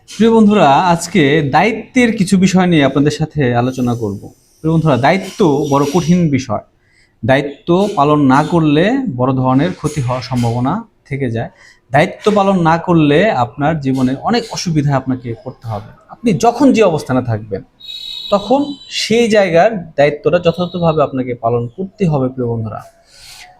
প্রিয় বন্ধুরা, আজকে দায়িত্বের কিছু বিষয় নিয়ে আপনাদের সাথে আলোচনা করব। প্রিয় বন্ধুরা, দায়িত্ব বড় কঠিন বিষয়। দায়িত্ব পালন না করলে বড় ধরনের ক্ষতি হওয়ার সম্ভাবনা থেকে যায়। দায়িত্ব পালন না করলে আপনার জীবনে অনেক অসুবিধায় আপনাকে পড়তে হবে। আপনি যখন যে অবস্থানে থাকবেন তখন সেই জায়গার দায়িত্বটা যথাযথভাবে আপনাকে পালন করতে হবে। প্রিয় বন্ধুরা,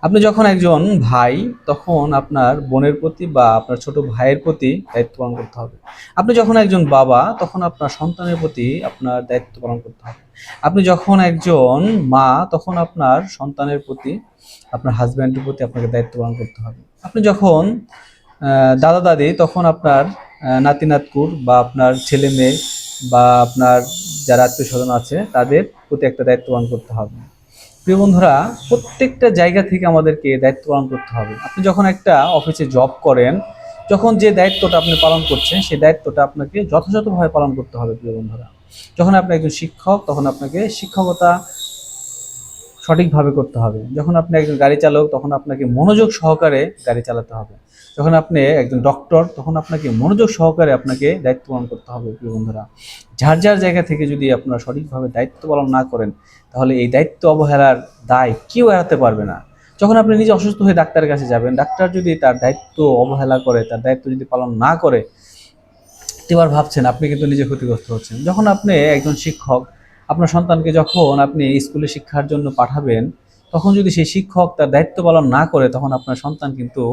আপনি যখন একজন ভাই, তখন আপনার বোনের প্রতি বা আপনার ছোট ভাইয়ের প্রতি দায়িত্ব পালন করতে হবে। আপনি যখন একজন বাবা, তখন আপনার সন্তানের প্রতি আপনার দায়িত্ব পালন করতে হবে। আপনি যখন একজন মা, তখন আপনার সন্তানের প্রতি, আপনার হাজব্যান্ডের প্রতি আপনাকে দায়িত্ব পালন করতে হবে। আপনি যখন দাদা দাদি, তখন আপনার নাতি নাতকুর বা আপনার ছেলে মেয়ে বা আপনার যারা আত্মীয় স্বজন আছে তাদের প্রতি একটা দায়িত্ব পালন করতে হবে। প্রিয় বন্ধুরা, প্রত্যেকটা জায়গা থেকে আমাদেরকে দায়িত্ব পালন করতে হবে। আপনি যখন একটা অফিসে জব করেন, যখন যে দায়িত্বটা আপনি পালন করছেন সেই দায়িত্বটা আপনাকে যথাযথভাবে পালন করতে হবে। প্রিয় বন্ধুরা, যখন আপনি একজন শিক্ষক, তখন আপনাকে শিক্ষকতা সঠিকভাবে করতে হবে। যখন আপনি একজন গাড়ি চালক, তখন আপনাকে মনোযোগ সহকারে গাড়ি চালাতে হবে। যখন আপনি একজন ডক্টর, তখন আপনাকে মনোযোগ সহকারে আপনাকে দায়িত্ব পালন করতে হবে। প্রিয় বন্ধুরা, যার যার জায়গা থেকে যদি আপনারা সঠিকভাবে দায়িত্ব পালন না করেন, তাহলে এই দায়িত্ব অবহেলার দায় কেউ এড়াতে পারবে না। যখন আপনি নিজে অসুস্থ হয়ে ডাক্তারের কাছে যাবেন, ডাক্তার যদি তার দায়িত্ব অবহেলা করে, তার দায়িত্ব যদি পালন না করে, এবার ভাবছেন আপনি কিন্তু নিজে ক্ষতিগ্রস্ত হচ্ছেন। যখন আপনি একজন শিক্ষক, আপনার সন্তানকে যখন আপনি স্কুলে শিক্ষার জন্য পাঠাবেন, তখন যদি সেই শিক্ষক তার দায়িত্ব পালন না করে, তখন আপনার সন্তান কিন্তু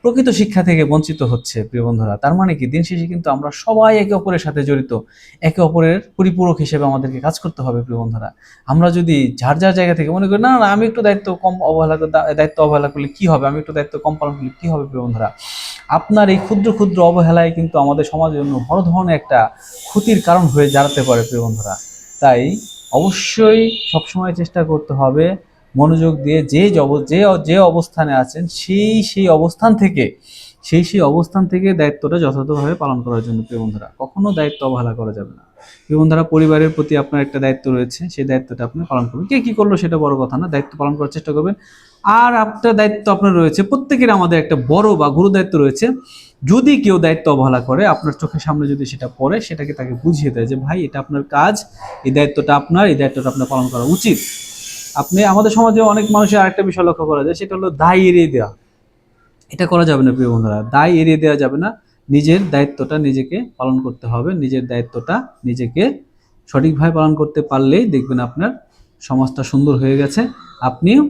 প্রকৃত শিক্ষা থেকে বঞ্চিত হচ্ছে। প্রিয় বন্ধুরা, তার মানে কি, দিন শেষে কিন্তু আমরা সবাই একে অপরের সাথে জড়িত। একে অপরের পরিপূরক হিসেবে আমাদেরকে কাজ করতে হবে। প্রিয় বন্ধুরা, আমরা যদি যার যার জায়গা থেকে মনে করি না না আমি একটু দায়িত্ব অবহেলা করলে কি হবে, আমি একটু দায়িত্ব কম পালন করলে কি হবে, প্রিয় বন্ধুরা, আপনার এই ক্ষুদ্র ক্ষুদ্র অবহেলায় কিন্তু আমাদের সমাজের জন্য বড় ধরনের একটা ক্ষতির কারণ হয়ে দাঁড়াতে পারে। প্রিয় বন্ধুরা, তাই অবশ্যই সবসময় চেষ্টা করতে হবে মনোযোগ দিয়ে যে অবস্থানে আছেন সেই অবস্থান থেকে দায়িত্বটা যথাযথভাবে পালন করার জন্য। প্রিয় বন্ধুরা, কখনো দায়িত্ব অবহেলা করা যাবে না। প্রিয় বন্ধুরা, পরিবারের প্রতি আপনার একটা দায়িত্ব রয়েছে, সেই দায়িত্বটা আপনি পালন করবেন। কে কি করলো সেটা বড় কথা না, দায়িত্ব পালন করার চেষ্টা করবেন। আর আপনার দায়িত্ব আপনার রয়েছে, প্রত্যেকের আমাদের একটা বড় বা গুরু দায়িত্ব রয়েছে। যদি কেউ দায়িত্ব অবহেলা করে, আপনার চোখের সামনে যদি সেটা পড়ে, সেটাকে তাকে বুঝিয়ে দেয় যে ভাই, এটা আপনার কাজ, এই দায়িত্বটা আপনার, এই দায়িত্বটা আপনার পালন করা উচিত। আপনি, আমাদের সমাজে অনেক মানুষের আরেকটা বিষয় লক্ষ্য করা যায়, সেটা হলো দায় এড়িয়ে দেওয়া। এটা করা যাবে না। প্রিয় বন্ধুরা, দায় এড়িয়ে দেওয়া যাবে না। নিজের দায়িত্বটা নিজেকে পালন করতে হবে। নিজের দায়িত্বটা নিজেকে সঠিকভাবে পালন করতে পারলেই দেখবেন আপনার সমাজটা সুন্দর হয়ে গেছে। আপনিও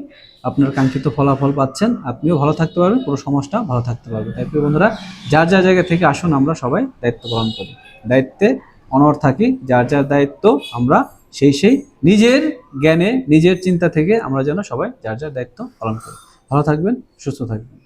আপনার কাঙ্ক্ষিত ফলাফল পাচ্ছেন, আপনিও ভালো থাকতে পারবেন, পুরো সমাজটা ভালো থাকতে পারবে। তাই প্রিয় বন্ধুরা, যার যার জায়গা থেকে আসুন আমরা সবাই দায়িত্ব পালন করি, দায়িত্বে অনড় থাকি। যার যার দায়িত্ব আমরা সেই নিজের জ্ঞানে, নিজের চিন্তা থেকে আমরা যেন সবাই যার যার দায়িত্ব পালন করি। ভালো থাকবেন, সুস্থ থাকবেন।